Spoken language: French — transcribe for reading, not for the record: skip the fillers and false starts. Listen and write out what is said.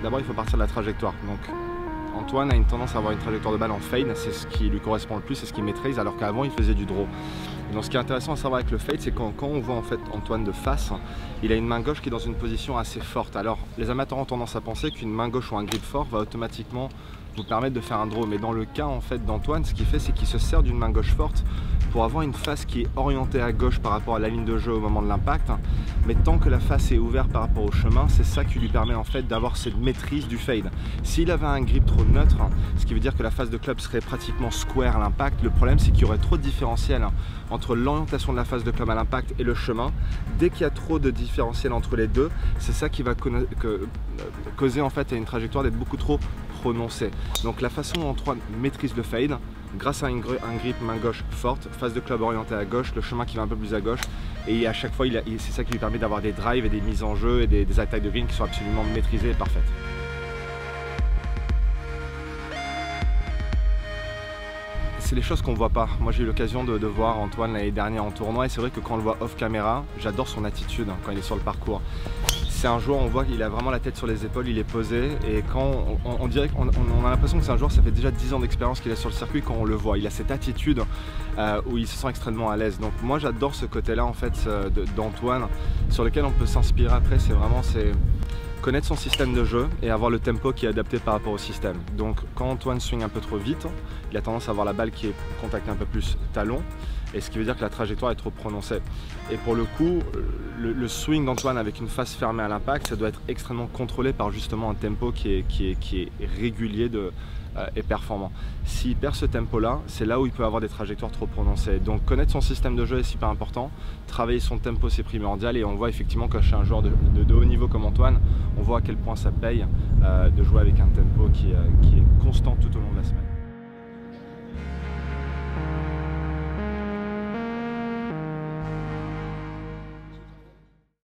d'abord il faut partir de la trajectoire. Donc Antoine a une tendance à avoir une trajectoire de balle en fade, c'est ce qui lui correspond le plus, c'est ce qu'il maîtrise, alors qu'avant il faisait du draw. Et donc ce qui est intéressant à savoir avec le fade, c'est quand on voit en fait Antoine de face, il a une main gauche qui est dans une position assez forte. Alors les amateurs ont tendance à penser qu'une main gauche ou un grip fort va automatiquement vous permettre de faire un draw, mais dans le cas en fait d'Antoine, ce qu'il fait, c'est qu'il se sert d'une main gauche forte pour avoir une face qui est orientée à gauche par rapport à la ligne de jeu au moment de l'impact, mais tant que la face est ouverte par rapport au chemin, c'est ça qui lui permet en fait d'avoir cette maîtrise du fade. S'il avait un grip trop neutre, ce qui veut dire que la face de club serait pratiquement square à l'impact, le problème c'est qu'il y aurait trop de différentiel entre l'orientation de la face de club à l'impact et le chemin. Dès qu'il y a trop de différentiel entre les deux, c'est ça qui va causer en fait à une trajectoire d'être beaucoup trop prononcée. Donc la façon dont Antoine maîtrise le fade, grâce à un grip main gauche forte, face de club orientée à gauche, le chemin qui va un peu plus à gauche, et à chaque fois c'est ça qui lui permet d'avoir des drives et des mises en jeu et des attaques de green qui sont absolument maîtrisées et parfaites. C'est les choses qu'on voit pas. Moi j'ai eu l'occasion de voir Antoine l'année dernière en tournoi, et c'est vrai que quand on le voit off caméra, j'adore son attitude quand il est sur le parcours. C'est un joueur, on voit qu'il a vraiment la tête sur les épaules, il est posé, et quand on dirait qu'on a l'impression que c'est un joueur, ça fait déjà 10 ans d'expérience qu'il est sur le circuit quand on le voit. Il a cette attitude où il se sent extrêmement à l'aise. Donc moi j'adore ce côté-là en fait d'Antoine, sur lequel on peut s'inspirer après. C'est vraiment connaître son système de jeu et avoir le tempo qui est adapté par rapport au système. Donc quand Antoine swing un peu trop vite, il a tendance à avoir la balle qui est contactée un peu plus talon, et ce qui veut dire que la trajectoire est trop prononcée. Et pour le coup, le swing d'Antoine avec une face fermée à l'impact, ça doit être extrêmement contrôlé par justement un tempo qui est régulier et performant. S'il perd ce tempo-là, c'est là où il peut avoir des trajectoires trop prononcées. Donc connaître son système de jeu est super important, travailler son tempo c'est primordial, et on voit effectivement que chez un joueur de haut niveau comme Antoine, on voit à quel point ça paye de jouer avec un tempo qui est constant tout au long de la semaine.